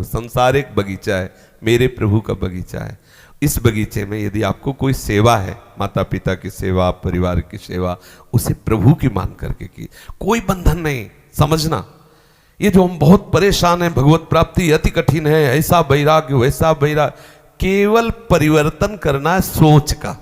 तो संसार एक बगीचा है, मेरे प्रभु का बगीचा है। इस बगीचे में यदि आपको कोई सेवा है, माता पिता की सेवा, परिवार की सेवा, उसे प्रभु की मान करके की, कोई बंधन नहीं। समझना, ये जो हम बहुत परेशान हैं, भगवत प्राप्ति अति कठिन है, ऐसा वैराग्य वैसा वैराग्य, केवल परिवर्तन करना है सोच का,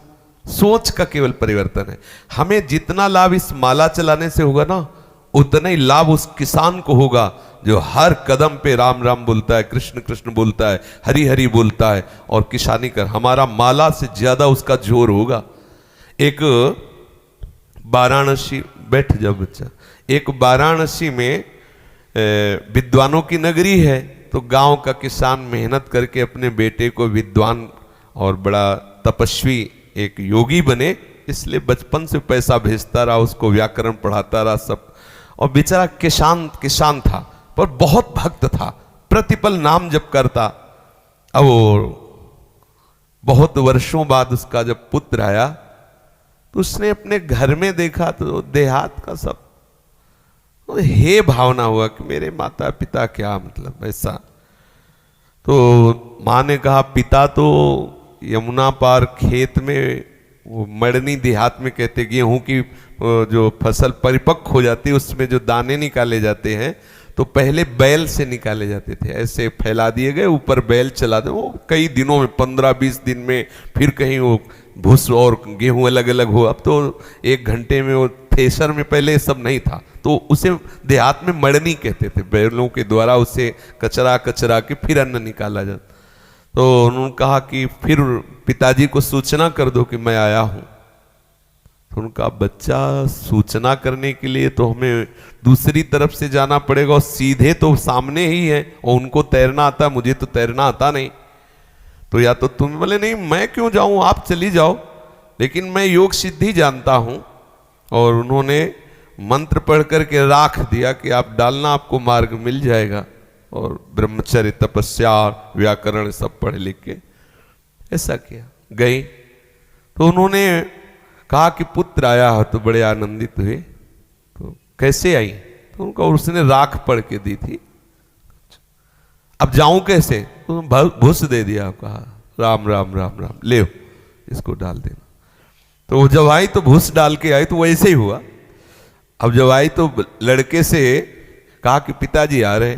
सोच का केवल परिवर्तन है। हमें जितना लाभ इस माला चलाने से होगा ना, उतना ही लाभ उस किसान को होगा जो हर कदम पे राम राम बोलता है, कृष्ण कृष्ण बोलता है, हरि हरि बोलता है और किसानी कर। हमारा माला से ज्यादा उसका जोर होगा। एक वाराणसी, बैठ जाओ बच्चा, एक वाराणसी में विद्वानों की नगरी है। तो गांव का किसान मेहनत करके अपने बेटे को विद्वान और बड़ा तपस्वी एक योगी बने, इसलिए बचपन से पैसा भेजता रहा, उसको व्याकरण पढ़ाता रहा सब। और बेचारा किसान था पर बहुत भक्त था, प्रतिपल नाम जप करता। अब बहुत वर्षों बाद उसका जब पुत्र आया तो उसने अपने घर में देखा तो देहात का सब, हे भावना हुआ कि मेरे माता पिता क्या, मतलब ऐसा। तो माँ ने कहा, पिता तो यमुना पार खेत में, वो मड़नी देहात में कहते, गेहूं की जो फसल परिपक्व हो जाती है उसमें जो दाने निकाले जाते हैं, तो पहले बैल से निकाले जाते थे, ऐसे फैला दिए गए, ऊपर बैल चला दे, वो कई दिनों में 15-20 दिन में फिर कहीं वो भूस और गेहूं अलग अलग हो। अब तो 1 घंटे में वो थ्रेशर में पहले सब नहीं था, तो उसे देहात में मड़नी कहते थे, बैलों के द्वारा उसे कचरा के फिर अन्न निकाला जाता। तो उन्होंने कहा कि फिर पिताजी को सूचना कर दो कि मैं आया हूं। तो उनका बच्चा, सूचना करने के लिए तो हमें दूसरी तरफ से जाना पड़ेगा, और सीधे तो सामने ही है, और उनको तैरना आता, मुझे तो तैरना आता नहीं। तो या तो तुम बोले, नहीं मैं क्यों जाऊं, आप चली जाओ, लेकिन मैं योग सिद्धि जानता हूं। और उन्होंने मंत्र पढ़ करके राख दिया कि आप डालना, आपको मार्ग मिल जाएगा। और ब्रह्मचर्य, तपस्या, व्याकरण सब पढ़ लिख के ऐसा किया। गई तो उन्होंने कहा कि पुत्र आया हो, तो बड़े आनंदित हुए। तो कैसे आई, तो उनको उसने राख पढ़ के दी थी। अब जाऊं कैसे, तो भूस दे दिया, कहा राम राम राम राम, ले इसको डाल देना। तो जब आई तो भूस डाल के आई, तो वैसे ही हुआ। अब जब आई तो लड़के से कहा कि पिताजी आ रहे।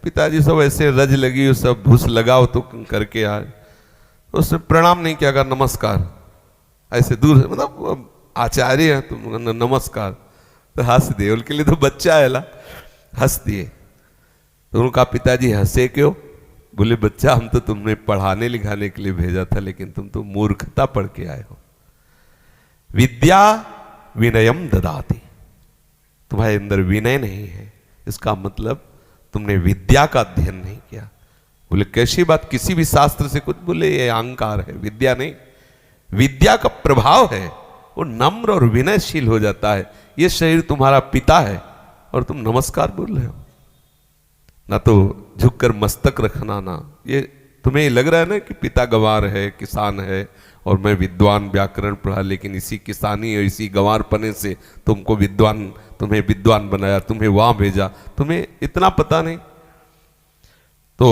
पिताजी सब ऐसे रज लगी, सब भूस लगाओ तो करके आ रहे। तो उसने प्रणाम नहीं किया, कहा नमस्कार, ऐसे दूर, मतलब आचार्य है तुम, नमस्कार। तो हंस दिए, उनके लिए तो बच्चा है ला, हंस दिए। तो उनका पिताजी हंसे क्यों, बोले बच्चा हम तो तुमने पढ़ाने लिखाने के लिए भेजा था, लेकिन तुम तो मूर्खता पढ़ के आए हो। विद्या विनयम ददाति, तुम्हारे अंदर विनय नहीं है, इसका मतलब तुमने विद्या का अध्ययन नहीं किया। बोले कैसी बात, किसी भी शास्त्र से कुछ, बोले ये अहंकार है, विद्या नहीं। विद्या का प्रभाव है, वो नम्र और विनयशील हो जाता है। ये शरीर तुम्हारा पिता है और तुम नमस्कार बोल रहे हो, ना तो झुककर मस्तक रखना, ना ये तुम्हें लग रहा है ना कि पिता गंवार है, किसान है, और मैं विद्वान व्याकरण पढ़ा, लेकिन इसी किसानी और इसी गंवारपने से तुमको विद्वान, तुम्हें विद्वान बनाया, तुम्हें वहां भेजा, तुम्हें इतना पता नहीं। तो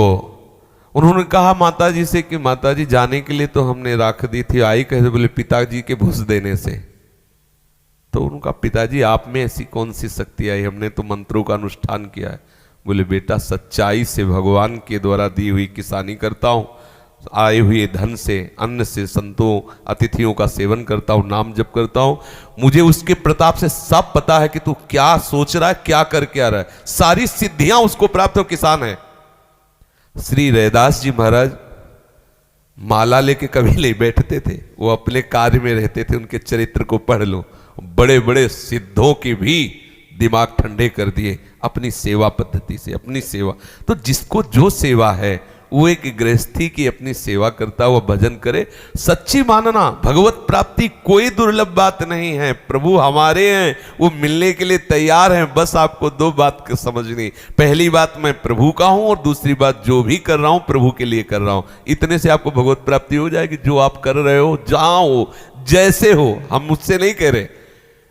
उन्होंने कहा माताजी से कि माताजी जाने के लिए तो हमने राख दी थी, आई कैसे, बोले पिताजी के भूस देने से। तो उनका पिताजी आप में ऐसी कौन सी शक्ति आई, हमने तो मंत्रों का अनुष्ठान किया है। बोले बेटा सच्चाई से भगवान के द्वारा दी हुई किसानी करता हूँ, आए हुए धन से, अन्न से, संतों अतिथियों का सेवन करता हूँ, नाम जप करता हूँ, मुझे उसके प्रताप से सब पता है कि तू क्या सोच रहा है, क्या करके आ रहा है, सारी सिद्धियां उसको प्राप्त हो, किसान है। श्री रैदास जी महाराज माला लेके कभी नहीं बैठते थे, वो अपने कार्य में रहते थे। उनके चरित्र को पढ़ लो, बड़े बड़े सिद्धों के भी दिमाग ठंडे कर दिए अपनी सेवा पद्धति से, अपनी सेवा। तो जिसको जो सेवा है, वो एक गृहस्थी की अपनी सेवा करता हुआ भजन करे। सच्ची मानना, भगवत प्राप्ति कोई दुर्लभ बात नहीं है, प्रभु हमारे हैं, वो मिलने के लिए तैयार हैं। बस आपको 2 बात समझनी, पहली बात मैं प्रभु का हूं, और दूसरी बात जो भी कर रहा हूं प्रभु के लिए कर रहा हूं। इतने से आपको भगवत प्राप्ति हो जाएगी। जो आप कर रहे हो, जहां हो, जैसे हो, हम मुझसे नहीं कह रहे,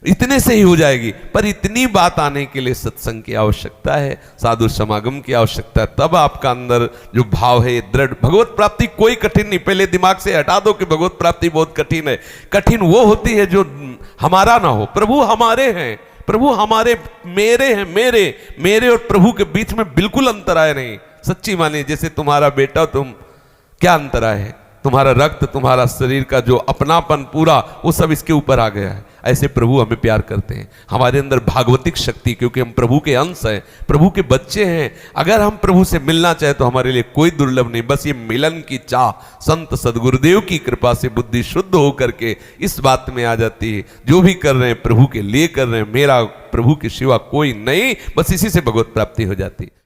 इतने से ही हो जाएगी। पर इतनी बात आने के लिए सत्संग की आवश्यकता है, साधु समागम की आवश्यकता है, तब आपका अंदर जो भाव है दृढ़। भगवत प्राप्ति कोई कठिन नहीं, पहले दिमाग से हटा दो कि भगवत प्राप्ति बहुत कठिन है। कठिन वो होती है जो हमारा ना हो। प्रभु हमारे हैं, प्रभु हमारे, मेरे हैं, मेरे और प्रभु के बीच में बिल्कुल अंतराय नहीं। सच्ची मानिए, जैसे तुम्हारा बेटा, तुम, क्या अंतराय है? तुम्हारा रक्त, तुम्हारा शरीर का जो अपनापन पूरा, वो सब इसके ऊपर आ गया है। ऐसे प्रभु हमें प्यार करते हैं। हमारे अंदर भागवतिक शक्ति, क्योंकि हम प्रभु के अंश हैं, प्रभु के बच्चे हैं। अगर हम प्रभु से मिलना चाहे तो हमारे लिए कोई दुर्लभ नहीं। बस ये मिलन की चाह संत सदगुरुदेव की कृपा से बुद्धि शुद्ध होकर के इस बात में आ जाती है, जो भी कर रहे हैं प्रभु के लिए कर रहे हैं, मेरा प्रभु के सिवा कोई नहीं, बस इसी से भगवत प्राप्ति हो जाती है।